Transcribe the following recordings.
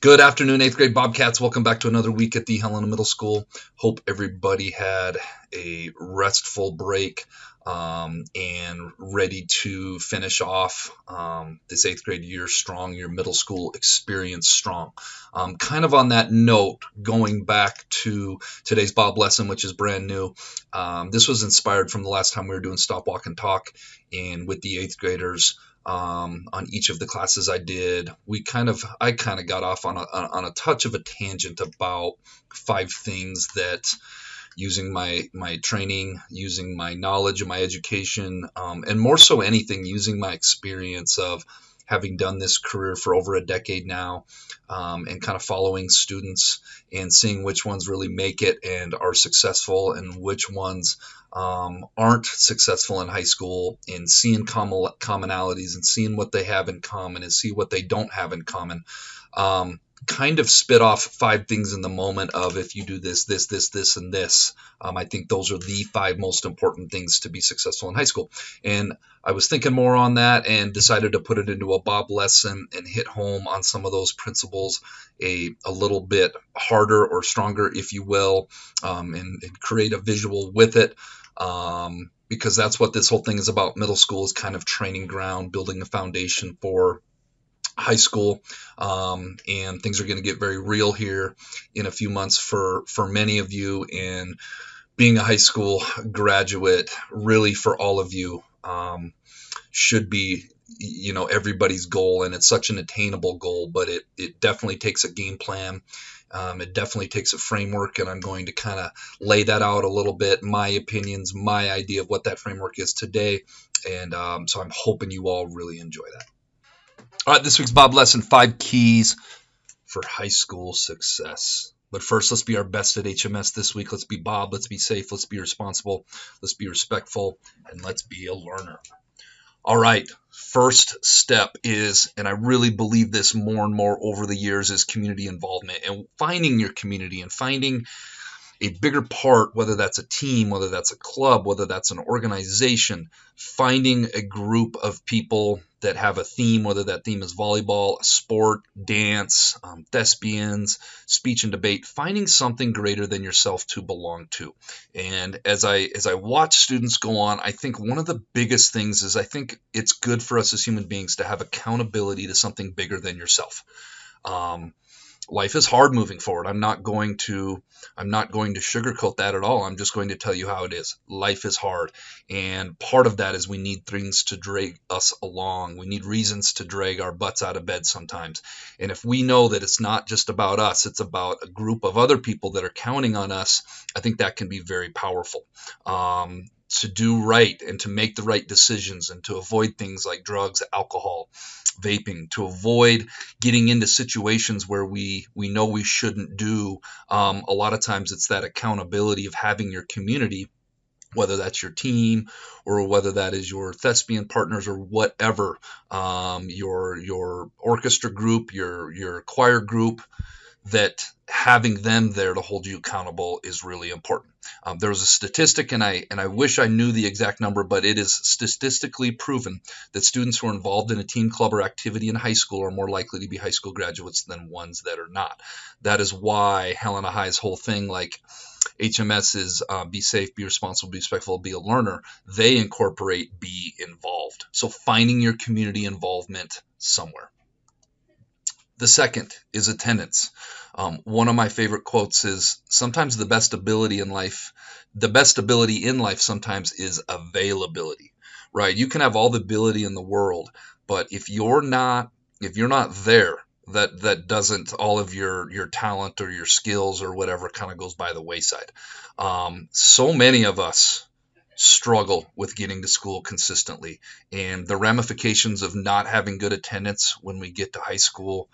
Good afternoon, eighth grade Bobcats. Welcome back to another week at the Helena Middle School. Hope everybody had a restful break and ready to finish off this eighth grade year strong, your middle school experience strong. Kind of on that note, going back to today's Bob lesson, which is brand new, this was inspired from the last time we were doing Stop, Walk, and Talk, and with the eighth graders on each of the classes I did. I kind of got off on a touch of a tangent about 5 things that, using my training, using my knowledge and my education, and more so anything, using my experience of having done this career for over a decade now, and kind of following students and seeing which ones really make it and are successful and which ones aren't successful in high school, and seeing commonalities and seeing what they have in common and see what they don't have in common. Kind of spit off 5 things in the moment of, if you do this, this, and this. I think those are the 5 most important things to be successful in high school. And I was thinking more on that and decided to put it into a Bob lesson and hit home on some of those principles a little bit harder or stronger, if you will, and create a visual with it. Because that's what this whole thing is about. Middle school is kind of training ground, building a foundation for high school, and things are going to get very real here in a few months for many of you. And being a high school graduate, really for all of you, should be everybody's goal, and it's such an attainable goal, but it definitely takes a game plan. It definitely takes a framework, and I'm going to kind of lay that out a little bit, my opinions, my idea of what that framework is today. And so I'm hoping you all really enjoy that. All right, this week's Bob lesson: 5 keys for high school success. But first, let's be our best at HMS this week. Let's be Bob. Let's be safe. Let's be responsible. Let's be respectful. And let's be a learner. All right, first step is, and I really believe this more and more over the years, is community involvement and finding your community and finding a bigger part, whether that's a team, whether that's a club, whether that's an organization, finding a group of people that have a theme, whether that theme is volleyball, sport, dance, thespians, speech and debate, finding something greater than yourself to belong to. And as I watch students go on, I think one of the biggest things is, I think it's good for us as human beings to have accountability to something bigger than yourself. Life is hard moving forward. I'm not going to sugarcoat that at all. I'm just going to tell you how it is. Life is hard, and part of that is we need things to drag us along. We need reasons to drag our butts out of bed sometimes. And if we know that it's not just about us, it's about a group of other people that are counting on us, I think that can be very powerful. To do right and to make the right decisions and to avoid things like drugs, alcohol, vaping, to avoid getting into situations where we know we shouldn't do. A lot of times it's that accountability of having your community, whether that's your team or whether that is your thespian partners or whatever, your orchestra group, your choir group, that having them there to hold you accountable is really important. There was a statistic, and I wish I knew the exact number, but it is statistically proven that students who are involved in a team, club, or activity in high school are more likely to be high school graduates than ones that are not. That is why Helena High's whole thing, like HMS, is be safe, be responsible, be respectful, be a learner. They incorporate be involved. So finding your community involvement somewhere. The second is attendance. One of my favorite quotes is, sometimes the best ability in life sometimes is availability, right? You can have all the ability in the world, but if you're not there, that doesn't, all of your talent or your skills or whatever kind of goes by the wayside. So many of us struggle with getting to school consistently, and the ramifications of not having good attendance when we get to high school,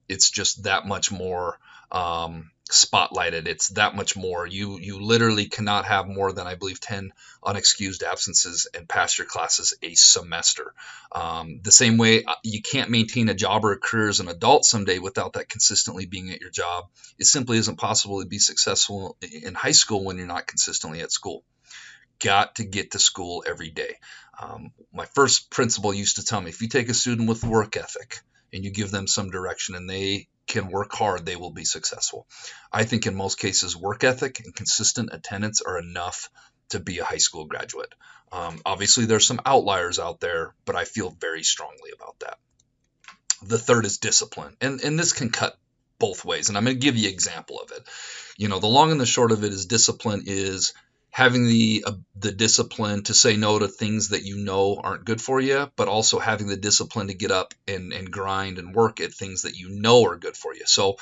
it's just that much more spotlighted. It's that much more. You literally cannot have more than, I believe, 10 unexcused absences and pass your classes a semester. The same way you can't maintain a job or a career as an adult someday without that consistently being at your job. It simply isn't possible to be successful in high school when you're not consistently at school. Got to get to school every day. My first principal used to tell me, if you take a student with work ethic and you give them some direction and they can work hard, they will be successful. I think in most cases, work ethic and consistent attendance are enough to be a high school graduate. Obviously, there's some outliers out there, but I feel very strongly about that. The third is discipline, and this can cut both ways, and I'm going to give you an example of it. The long and the short of it is discipline is having the discipline to say no to things that you know aren't good for you, but also having the discipline to get up and grind and work at things that you know are good for you. So,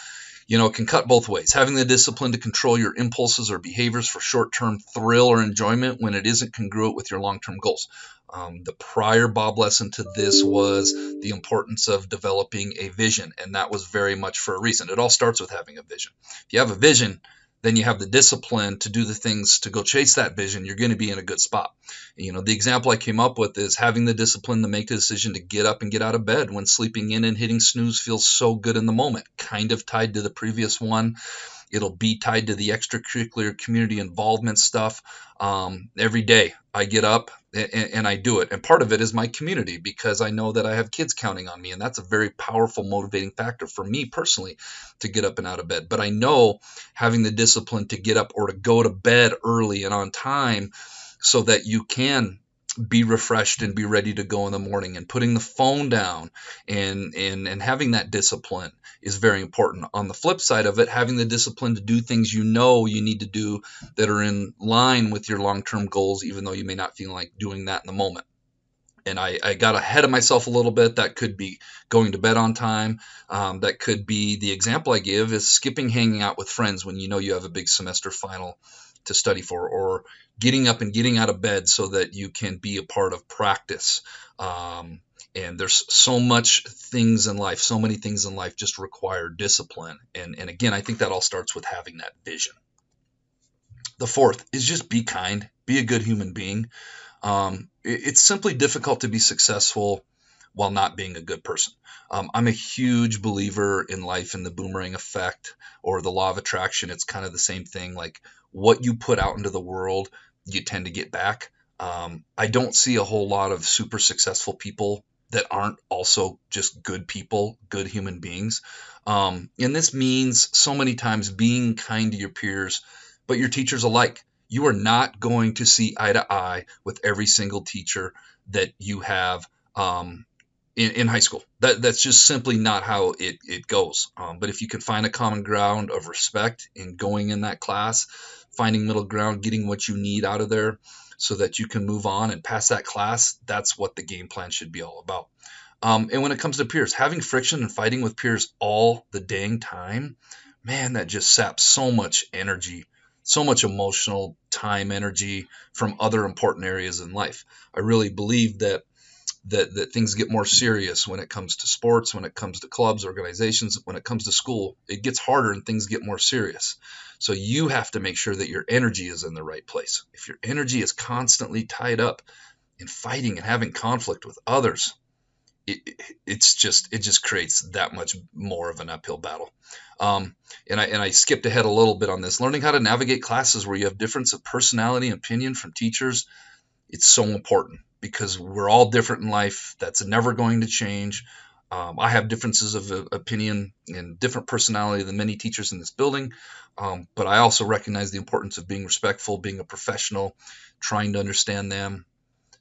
it can cut both ways. Having the discipline to control your impulses or behaviors for short-term thrill or enjoyment when it isn't congruent with your long-term goals. The prior Bob lesson to this was the importance of developing a vision, and that was very much for a reason. It all starts with having a vision. If you have a vision, then you have the discipline to do the things to go chase that vision, you're going to be in a good spot. The example I came up with is having the discipline to make the decision to get up and get out of bed when sleeping in and hitting snooze feels so good in the moment, kind of tied to the previous one. It'll be tied to the extracurricular community involvement stuff. Every day I get up and I do it. And part of it is my community, because I know that I have kids counting on me. And that's a very powerful motivating factor for me personally to get up and out of bed. But I know having the discipline to get up or to go to bed early and on time so that you can be refreshed and be ready to go in the morning, and putting the phone down and having that discipline is very important. On the flip side of it, having the discipline to do things you need to do that are in line with your long-term goals, even though you may not feel like doing that in the moment. And I got ahead of myself a little bit. That could be going to bed on time. That could be the example I give is skipping hanging out with friends when you have a big semester final to study for, or getting up and getting out of bed so that you can be a part of practice. And there's so many things in life just require discipline. And again, I think that all starts with having that vision. The fourth is just be kind, be a good human being. It's simply difficult to be successful while not being a good person. I'm a huge believer in life in the boomerang effect or the law of attraction. It's kind of the same thing. Like what you put out into the world, you tend to get back. I don't see a whole lot of super successful people that aren't also just good people, good human beings. And this means so many times being kind to your peers, but your teachers alike. You are not going to see eye to eye with every single teacher that you have in high school. That's just simply not how it goes. But if you can find a common ground of respect in going in that class, finding middle ground, getting what you need out of there so that you can move on and pass that class, that's what the game plan should be all about. And when it comes to peers, having friction and fighting with peers all the dang time, man, that just saps so much energy, so much emotional time, energy from other important areas in life. I really believe that things get more serious when it comes to sports, when it comes to clubs, organizations, when it comes to school. It gets harder and things get more serious. So you have to make sure that your energy is in the right place. If your energy is constantly tied up in fighting and having conflict with others, it just creates that much more of an uphill battle. And I skipped ahead a little bit on this. Learning how to navigate classes where you have difference of personality and opinion from teachers, it's so important because we're all different in life. That's never going to change. I have differences of opinion and different personality than many teachers in this building, but I also recognize the importance of being respectful, being a professional, trying to understand them,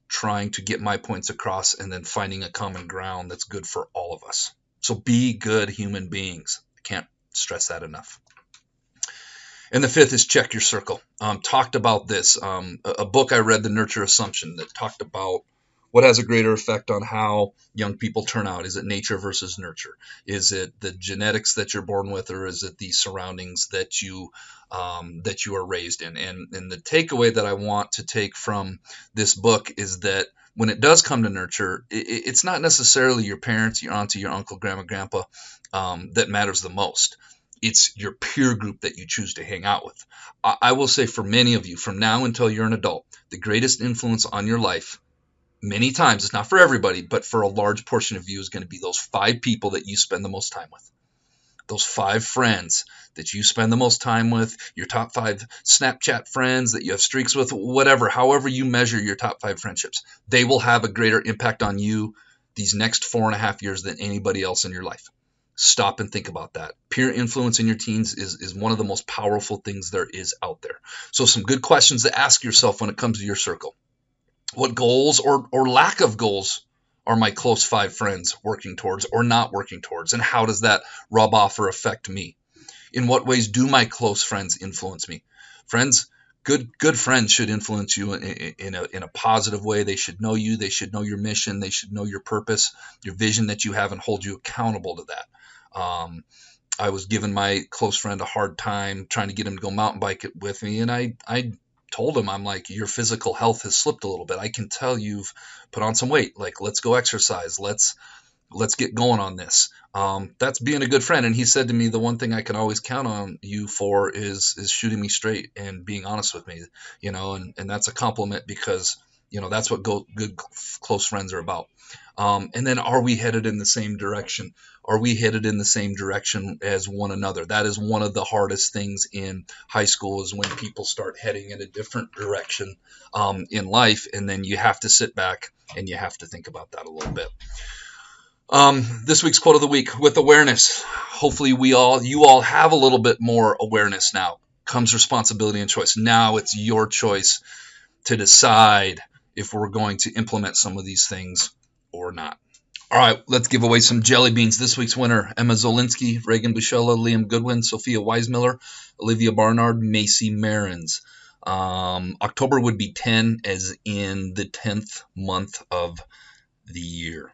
trying to get my points across, and then finding a common ground that's good for all of us. So be good human beings. I can't stress that enough. And the fifth is check your circle. Talked about this. A book I read, The Nurture Assumption, that talked about what has a greater effect on how young people turn out. Is it nature versus nurture? Is it the genetics that you're born with, or is it the surroundings that you are raised in? And the takeaway that I want to take from this book is that when it does come to nurture, it's not necessarily your parents, your auntie, your uncle, grandma, grandpa that matters the most. It's your peer group that you choose to hang out with. I will say for many of you, from now until you're an adult, the greatest influence on your life, many times, it's not for everybody, but for a large portion of you, is going to be those 5 people that you spend the most time with. Those 5 friends that you spend the most time with, your top 5 Snapchat friends that you have streaks with, whatever, however you measure your top 5 friendships, they will have a greater impact on you these next 4.5 years than anybody else in your life. Stop and think about that. Peer influence in your teens is one of the most powerful things there is out there. So some good questions to ask yourself when it comes to your circle. What goals or lack of goals are my close 5 friends working towards or not working towards? And how does that rub off or affect me? In what ways do my close friends influence me? Friends, good friends should influence you in a positive way. They should know you. They should know your mission. They should know your purpose, your vision that you have, and hold you accountable to that. I was giving my close friend a hard time trying to get him to go mountain bike with me, and I told him, I'm like, your physical health has slipped a little bit. I can tell you've put on some weight. Like, let's go exercise. Let's get going on this. That's being a good friend. And he said to me, the one thing I can always count on you for is shooting me straight and being honest with me, and that's a compliment because, that's what good close friends are about. And then, are we headed in the same direction? Are we headed in the same direction as one another? That is one of the hardest things in high school, is when people start heading in a different direction in life. And then you have to sit back and you have to think about that a little bit. This week's quote of the week: with awareness, hopefully you all have a little bit more awareness now. Comes responsibility and choice. Now it's your choice to decide if we're going to implement some of these things or not. All right, let's give away some jelly beans. This week's winner: Emma Zolinsky, Reagan Bushella, Liam Goodwin, Sophia Weismiller, Olivia Barnard, Macy Marins. October would be 10, as in the 10th month of the year.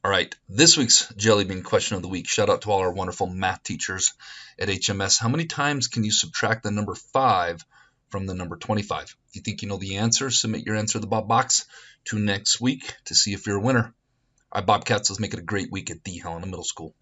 All right, this week's Jelly Bean question of the week. Shout out to all our wonderful math teachers at HMS. How many times can you subtract the number 5 from the number 25? If you think you know the answer, submit your answer to the Bob Box. Tune next week to see if you're a winner. All right, Bobcats, let's make it a great week at the Helena Middle School.